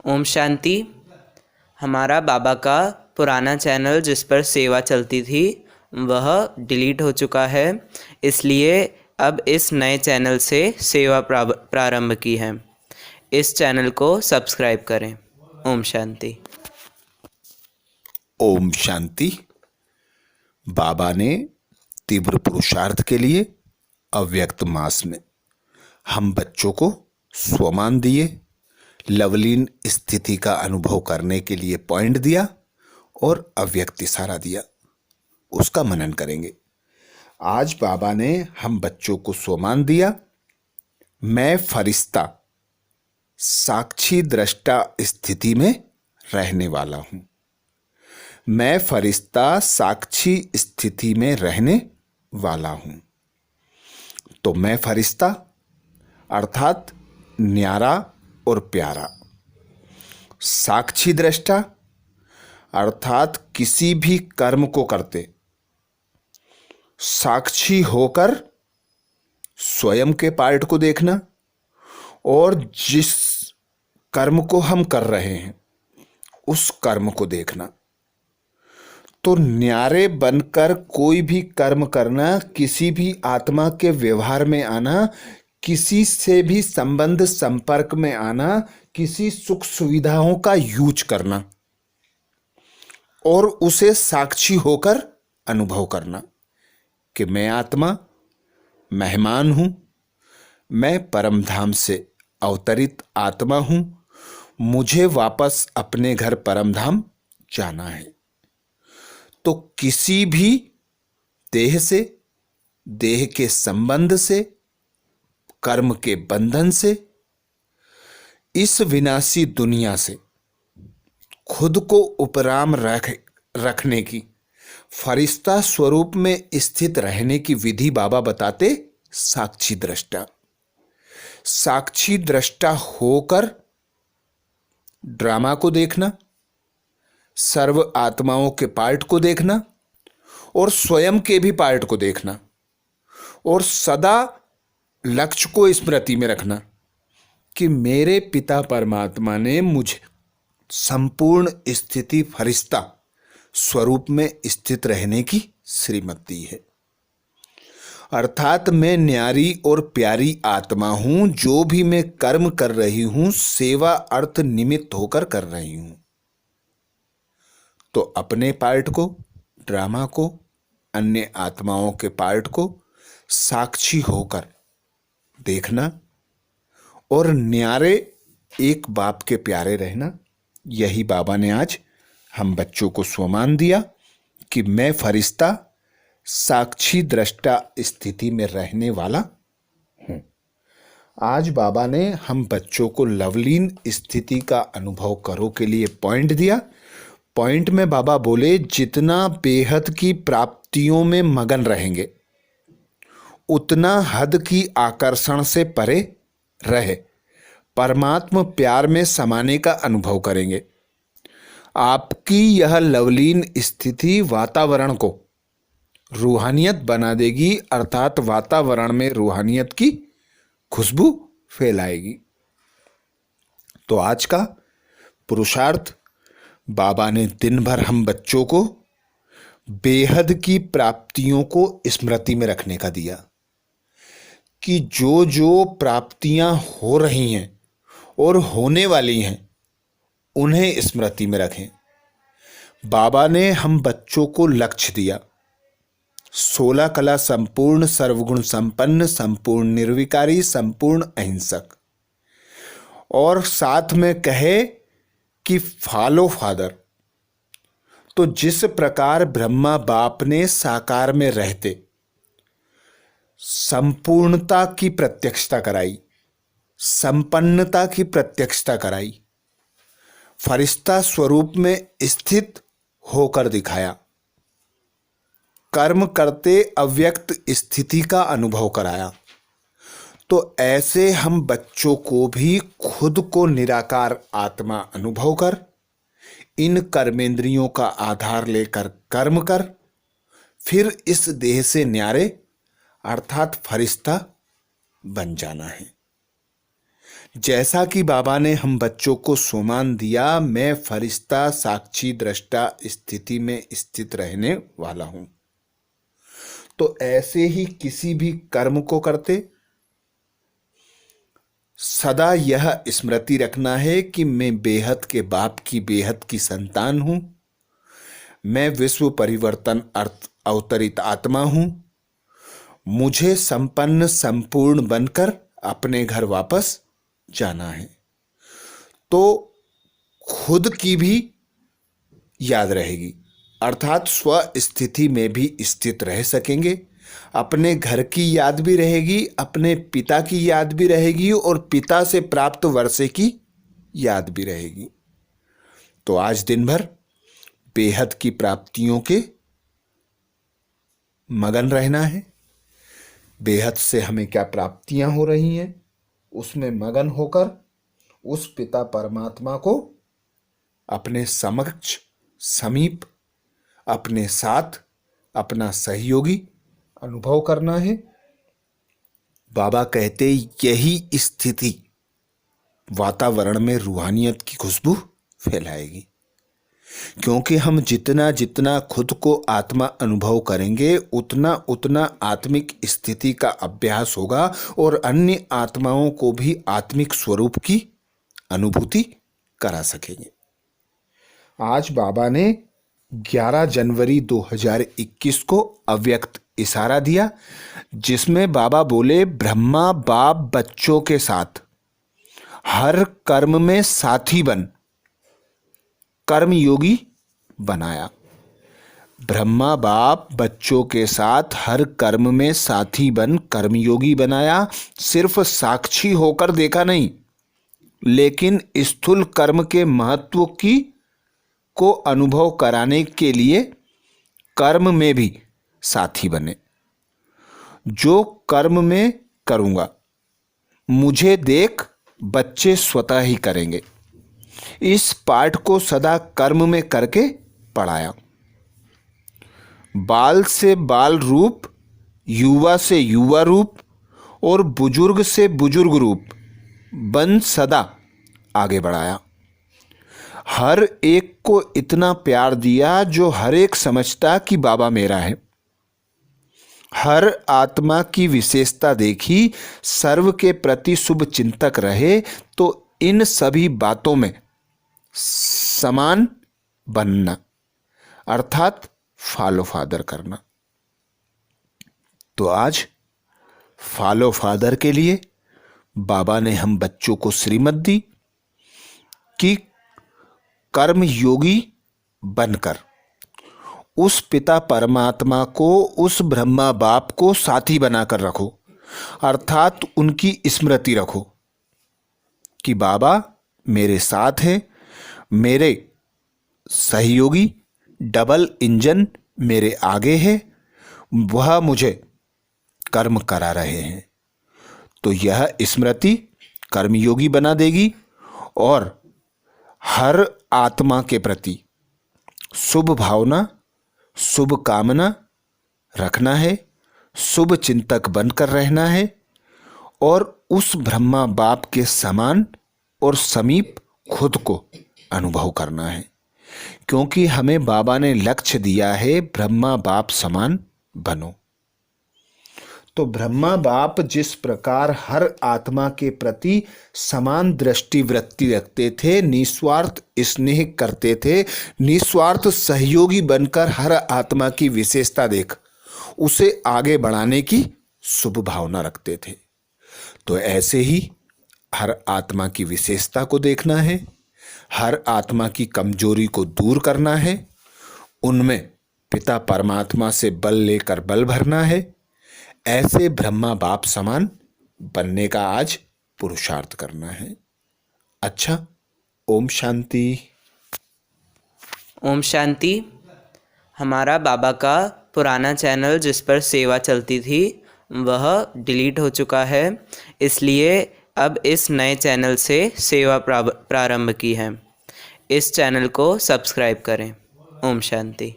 ओम शांति। हमारा बाबा का पुराना चैनल जिस पर सेवा चलती थी वह डिलीट हो चुका है, इसलिए अब इस नए चैनल से सेवा प्रारंभ की है। इस चैनल को सब्सक्राइब करें। ओम शांति। ओम शांति। बाबा ने तीव्र पुरुषार्थ के लिए अव्यक्त मास में हम बच्चों को स्वमान दिए, लवलीन स्थिति का अनुभव करने के लिए पॉइंट दिया और अव्यक्त इशारा दिया। उसका मनन करेंगे। आज बाबा ने हम बच्चों को स्वमान दिया, मैं फरिश्ता साक्षी दृष्टा स्थिति में रहने वाला हूं। मैं फरिश्ता साक्षी स्थिति में रहने वाला हूं। तो मैं फरिश्ता अर्थात न्यारा और प्यारा, साक्षी दृष्टा अर्थात किसी भी कर्म को करते साक्षी होकर स्वयं के पार्ट को देखना और जिस कर्म को हम कर रहे हैं उस कर्म को देखना। तो न्यारे बनकर कोई भी कर्म करना, किसी भी आत्मा के व्यवहार में आना, किसी से भी संबंध संपर्क में आना, किसी सुख सुविधाओं का यूज करना और उसे साक्षी होकर अनुभव करना कि मैं आत्मा मेहमान हूं, मैं परमधाम से अवतरित आत्मा हूं, मुझे वापस अपने घर परमधाम जाना है। तो किसी भी देह से, देह के संबंध से, कर्म के बंधन से, इस विनाशी दुनिया से खुद को उपराम रखने की, फरिश्ता स्वरूप में स्थित रहने की विधि बाबा बताते साक्षी दृष्टा। साक्षी दृष्टा होकर ड्रामा को देखना, सर्व आत्माओं के पार्ट को देखना और स्वयं के भी पार्ट को देखना और सदा लक्ष्य को स्मृति में रखना कि मेरे पिता परमात्मा ने मुझे संपूर्ण स्थिति फरिश्ता स्वरूप में स्थित रहने की श्रीमत दी है। अर्थात मैं न्यारी और प्यारी आत्मा हूं। जो भी मैं कर्म कर रही हूं सेवा अर्थ निमित्त होकर कर रही हूं। तो अपने पार्ट को, ड्रामा को, अन्य आत्माओं के पार्ट को साक्षी होकर देखना और न्यारे एक बाप के प्यारे रहना। यही बाबा ने आज हम बच्चों को स्वमान दिया कि मैं फरिश्ता साक्षी दृष्टा स्थिति में रहने वाला हूं। आज बाबा ने हम बच्चों को लवलीन स्थिति का अनुभव करो के लिए पॉइंट दिया। पॉइंट में बाबा बोले जितना बेहद की प्राप्तियों में मगन रहेंगे उतना हद की आकर्षण से परे रहे परमात्मा प्यार में समाने का अनुभव करेंगे। आपकी यह लवलीन स्थिति वातावरण को रूहानियत बना देगी, अर्थात वातावरण में रूहानियत की खुशबू फैलाएगी। तो आज का पुरुषार्थ बाबा ने दिन भर हम बच्चों को बेहद की प्राप्तियों को स्मृति में रखने का दिया कि जो जो प्राप्तियां हो रही हैं और होने वाली हैं उन्हें स्मृति में रखें। बाबा ने हम बच्चों को लक्ष्य दिया 16 कला संपूर्ण, सर्वगुण संपन्न, संपूर्ण निर्विकारी, संपूर्ण अहिंसक, और साथ में कहे कि फॉलो फादर। तो जिस प्रकार ब्रह्मा बाप ने साकार में रहते संपूर्णता की प्रत्यक्षता कराई, संपन्नता की प्रत्यक्षता कराई, फरिश्ता स्वरूप में स्थित होकर दिखाया, कर्म करते अव्यक्त स्थिति का अनुभव कराया, तो ऐसे हम बच्चों को भी खुद को निराकार आत्मा अनुभव कर, इन कर्मेंद्रियों का आधार लेकर कर्म कर, फिर इस देह से न्यारे अर्थात फरिश्ता बन जाना है। जैसा कि बाबा ने हम बच्चों को सोमान दिया, मैं फरिश्ता साक्षी दृष्टा स्थिति में स्थित रहने वाला हूं। तो ऐसे ही किसी भी कर्म को करते सदा यह स्मृति रखना है कि मैं बेहद के बाप की बेहद की संतान हूं। मैं विश्व परिवर्तन अर्थ अवतरित आत्मा हूं। मुझे संपन्न संपूर्ण बनकर अपने घर वापस जाना है। तो खुद की भी याद रहेगी, अर्थात स्व स्थिति में भी स्थित रह सकेंगे। अपने घर की याद भी रहेगी, अपने पिता की याद भी रहेगी और पिता से प्राप्त वर्षे की याद भी रहेगी। तो आज दिन भर बेहद की प्राप्तियों के मगन रहना है। बेहद से हमें क्या प्राप्तियां हो रही हैं उसमें मगन होकर उस पिता परमात्मा को अपने समक्ष समीप अपने साथ अपना सहयोगी अनुभव करना है। बाबा कहते यही स्थिति वातावरण में रूहानियत की खुशबू फैलाएगी, क्योंकि हम जितना जितना खुद को आत्मा अनुभव करेंगे उतना उतना आत्मिक स्थिति का अभ्यास होगा और अन्य आत्माओं को भी आत्मिक स्वरूप की अनुभूति करा सकेंगे। आज बाबा ने 11 जनवरी 2021 को अव्यक्त इशारा दिया, जिसमें बाबा बोले ब्रह्मा बाप बच्चों के साथ हर कर्म में साथी बन कर्मयोगी बनाया। ब्रह्मा बाप बच्चों के साथ हर कर्म में साथी बन कर्मयोगी बनाया। सिर्फ साक्षी होकर देखा नहीं, लेकिन स्थूल कर्म के महत्व की को अनुभव कराने के लिए कर्म में भी साथी बने। जो कर्म में करूंगा मुझे देख बच्चे स्वतः ही करेंगे। इस पाठ को सदा कर्म में करके पढ़ाया। बाल से बाल रूप, युवा से युवा रूप और बुजुर्ग से बुजुर्ग रूप बन सदा आगे बढ़ाया। हर एक को इतना प्यार दिया जो हर एक समझता कि बाबा मेरा है। हर आत्मा की विशेषता देखी, सर्व के प्रति शुभ चिंतक रहे। तो इन सभी बातों में समान बनना अर्थात फॉलो फादर करना। तो आज फॉलो फादर के लिए बाबा ने हम बच्चों को श्रीमत दी कि कर्म योगी बनकर उस पिता परमात्मा को, उस ब्रह्मा बाप को साथी बनाकर रखो, अर्थात उनकी स्मृति रखो कि बाबा मेरे साथ हैं, मेरे सहयोगी डबल इंजन मेरे आगे है, वह मुझे कर्म करा रहे हैं। तो यह स्मृति कर्मयोगी बना देगी और हर आत्मा के प्रति शुभ भावना, शुभ कामना रखना है, शुभ चिंतक बनकर रहना है और उस ब्रह्मा बाप के समान और समीप खुद को अनुभव करना है, क्योंकि हमें बाबा ने लक्ष्य दिया है ब्रह्मा बाप समान बनो। तो ब्रह्मा बाप जिस प्रकार हर आत्मा के प्रति समान दृष्टि वृत्ति रखते थे, निस्वार्थ स्नेह करते थे, निस्वार्थ सहयोगी बनकर हर आत्मा की विशेषता देख उसे आगे बढ़ाने की शुभ भावना रखते थे, तो ऐसे ही हर आत्मा की विशेषता को देखना है, हर आत्मा की कमजोरी को दूर करना है, उनमें पिता परमात्मा से बल लेकर बल भरना है। ऐसे ब्रह्मा बाप समान बनने का आज पुरुषार्थ करना है। अच्छा, ओम शांति। ओम शांति। हमारा बाबा का पुराना चैनल जिस पर सेवा चलती थी वह डिलीट हो चुका है, इसलिए अब इस नए चैनल से सेवा प्रारंभ की है। इस चैनल को सब्सक्राइब करें। ओम शांति।